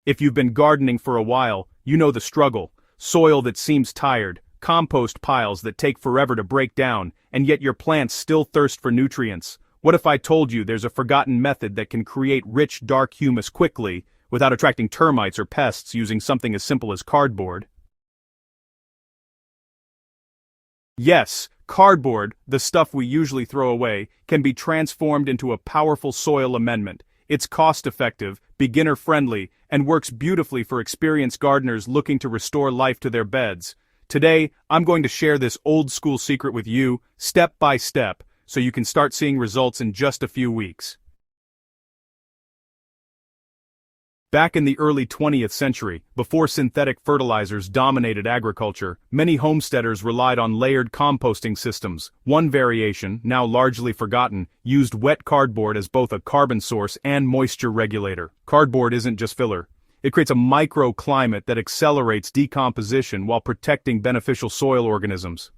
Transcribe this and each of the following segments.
If you've been gardening for a while, you know the struggle. Soil that seems tired, compost piles that take forever to break down, and yet your plants still thirst for nutrients. What if I told you there's a forgotten method that can create rich, dark humus quickly, without attracting termites or pests using something as simple as cardboard? Yes, cardboard, the stuff we usually throw away, can be transformed into a powerful soil amendment. It's cost-effective, beginner-friendly, and works beautifully for experienced gardeners looking to restore life to their beds. Today, I'm going to share this old-school secret with you, step by step, so you can start seeing results in just a few weeks. Back in the early 20th century, before synthetic fertilizers dominated agriculture, many homesteaders relied on layered composting systems. One variation, now largely forgotten, used wet cardboard as both a carbon source and moisture regulator. Cardboard isn't just filler. It creates a microclimate that accelerates decomposition while protecting beneficial soil organisms.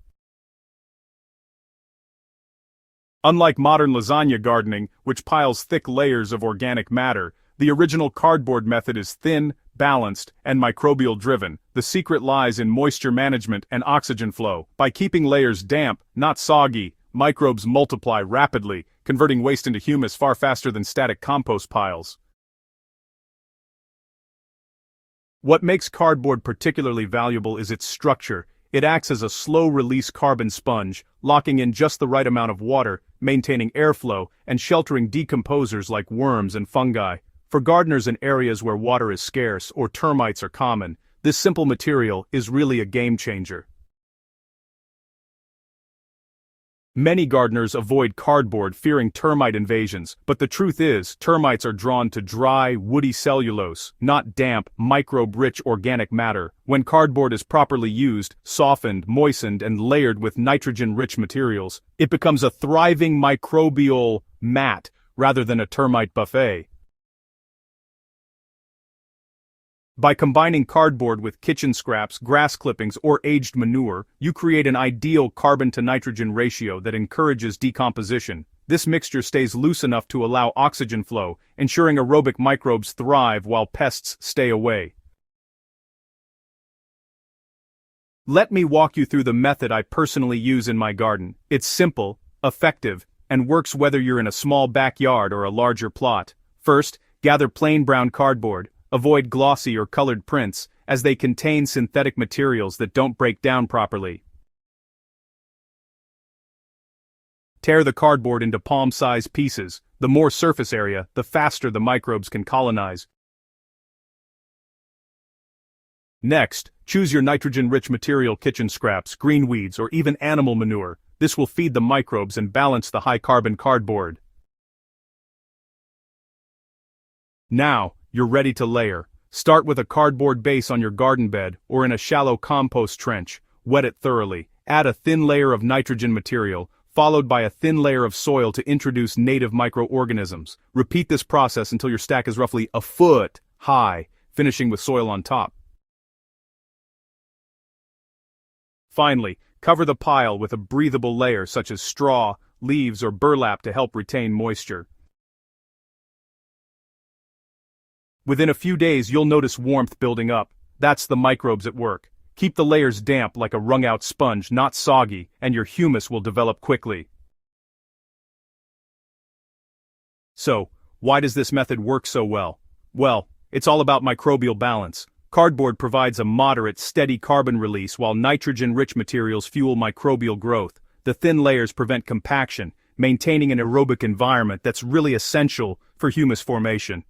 Unlike modern lasagna gardening, which piles thick layers of organic matter, the original cardboard method is thin, balanced, and microbial-driven. The secret lies in moisture management and oxygen flow. By keeping layers damp, not soggy, microbes multiply rapidly, converting waste into humus far faster than static compost piles. What makes cardboard particularly valuable is its structure. It acts as a slow-release carbon sponge, locking in just the right amount of water, maintaining airflow, and sheltering decomposers like worms and fungi. For gardeners in areas where water is scarce or termites are common, this simple material is really a game changer. Many gardeners avoid cardboard fearing termite invasions, but the truth is, termites are drawn to dry, woody cellulose, not damp, microbe-rich organic matter. When cardboard is properly used, softened, moistened, and layered with nitrogen-rich materials, it becomes a thriving microbial mat rather than a termite buffet. By combining cardboard with kitchen scraps, grass clippings, or aged manure, you create an ideal carbon-to-nitrogen ratio that encourages decomposition. This mixture stays loose enough to allow oxygen flow, ensuring aerobic microbes thrive while pests stay away. Let me walk you through the method I personally use in my garden. It's simple, effective, and works whether you're in a small backyard or a larger plot. First, gather plain brown cardboard. Avoid glossy or colored prints, as they contain synthetic materials that don't break down properly. Tear the cardboard into palm-sized pieces. The more surface area, the faster the microbes can colonize. Next, choose your nitrogen-rich material: kitchen scraps, green weeds, or even animal manure. This will feed the microbes and balance the high-carbon cardboard. Now, you're ready to layer. Start with a cardboard base on your garden bed or in a shallow compost trench. Wet it thoroughly. Add a thin layer of nitrogen material, followed by a thin layer of soil to introduce native microorganisms. Repeat this process until your stack is roughly a foot high, finishing with soil on top. Finally, cover the pile with a breathable layer such as straw, leaves, or burlap to help retain moisture. Within a few days you'll notice warmth building up. That's the microbes at work. Keep the layers damp like a wrung-out sponge, not soggy, and your humus will develop quickly. So, why does this method work so well? Well, it's all about microbial balance. Cardboard provides a moderate, steady carbon release while nitrogen-rich materials fuel microbial growth. The thin layers prevent compaction, maintaining an aerobic environment that's really essential for humus formation.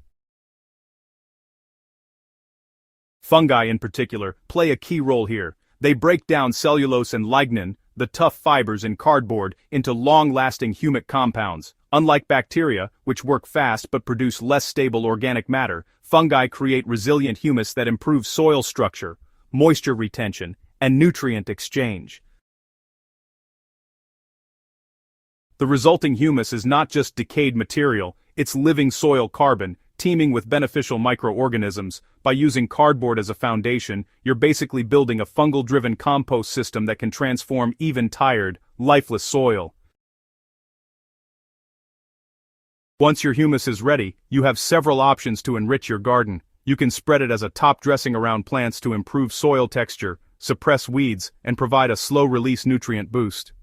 Fungi, in particular, play a key role here. They break down cellulose and lignin, the tough fibers in cardboard, into long-lasting humic compounds. Unlike bacteria, which work fast but produce less stable organic matter, fungi create resilient humus that improves soil structure, moisture retention, and nutrient exchange. The resulting humus is not just decayed material, it's living soil carbon, teeming with beneficial microorganisms. By using cardboard as a foundation, you're basically building a fungal-driven compost system that can transform even tired, lifeless soil. Once your humus is ready, you have several options to enrich your garden. You can spread it as a top dressing around plants to improve soil texture, suppress weeds, and provide a slow-release nutrient boost.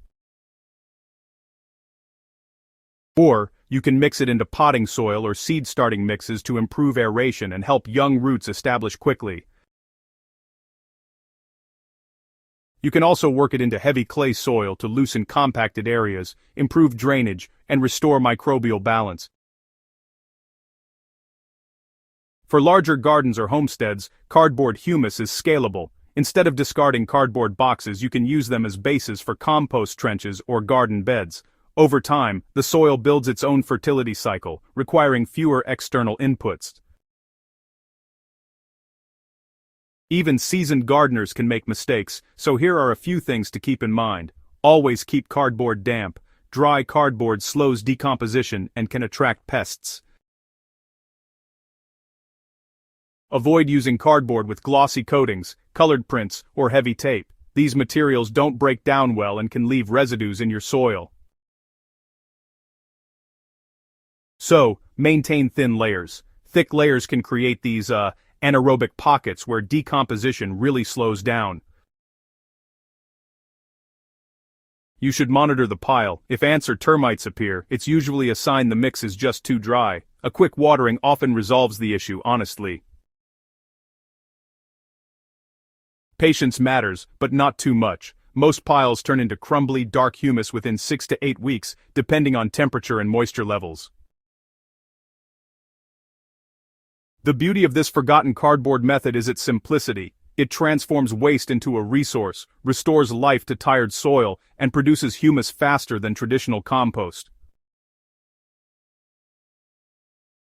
Or, you can mix it into potting soil or seed-starting mixes to improve aeration and help young roots establish quickly. You can also work it into heavy clay soil to loosen compacted areas, improve drainage, and restore microbial balance. For larger gardens or homesteads, cardboard humus is scalable. Instead of discarding cardboard boxes, you can use them as bases for compost trenches or garden beds. Over time, the soil builds its own fertility cycle, requiring fewer external inputs. Even seasoned gardeners can make mistakes, so here are a few things to keep in mind. Always keep cardboard damp. Dry cardboard slows decomposition and can attract pests. Avoid using cardboard with glossy coatings, colored prints, or heavy tape. These materials don't break down well and can leave residues in your soil. So, maintain thin layers. Thick layers can create these, anaerobic pockets where decomposition really slows down. You should monitor the pile. If ants or termites appear, it's usually a sign the mix is just too dry. A quick watering often resolves the issue, honestly. Patience matters, but not too much. Most piles turn into crumbly, dark humus within 6 to 8 weeks, depending on temperature and moisture levels. The beauty of this forgotten cardboard method is its simplicity. It transforms waste into a resource, restores life to tired soil, and produces humus faster than traditional compost.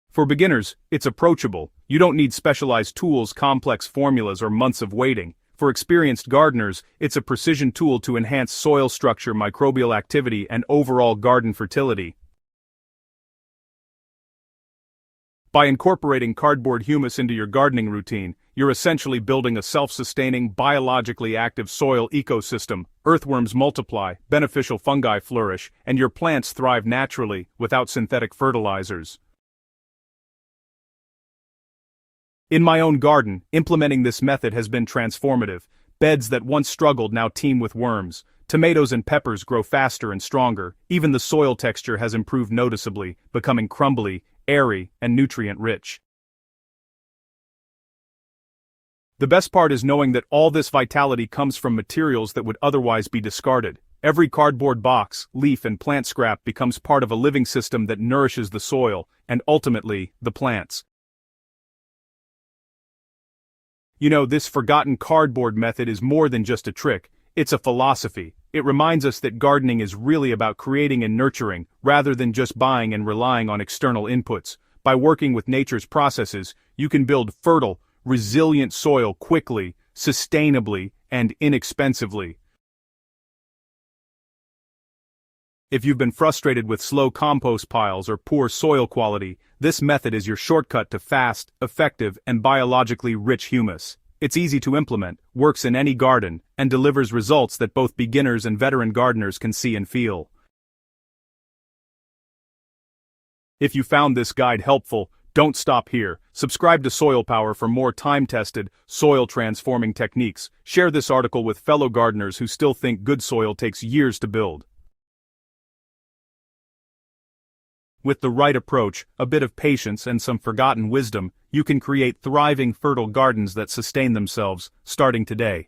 For beginners, it's approachable. You don't need specialized tools, complex formulas, or months of waiting. For experienced gardeners, it's a precision tool to enhance soil structure, microbial activity, and overall garden fertility. By incorporating cardboard humus into your gardening routine, you're essentially building a self-sustaining, biologically active soil ecosystem. Earthworms multiply, beneficial fungi flourish, and your plants thrive naturally, without synthetic fertilizers. In my own garden, implementing this method has been transformative. Beds that once struggled now teem with worms. Tomatoes and peppers grow faster and stronger. Even the soil texture has improved noticeably, becoming crumbly, airy, and nutrient-rich. The best part is knowing that all this vitality comes from materials that would otherwise be discarded. Every cardboard box, leaf, and plant scrap becomes part of a living system that nourishes the soil, and ultimately, the plants. You know, this forgotten cardboard method is more than just a trick, it's a philosophy. It reminds us that gardening is really about creating and nurturing, rather than just buying and relying on external inputs. By working with nature's processes, you can build fertile, resilient soil quickly, sustainably, and inexpensively. If you've been frustrated with slow compost piles or poor soil quality, this method is your shortcut to fast, effective, and biologically rich humus. It's easy to implement, works in any garden, and delivers results that both beginners and veteran gardeners can see and feel. If you found this guide helpful, don't stop here. Subscribe to Soil Power for more time-tested, soil-transforming techniques. Share this article with fellow gardeners who still think good soil takes years to build. With the right approach, a bit of patience, and some forgotten wisdom, you can create thriving, fertile gardens that sustain themselves, starting today.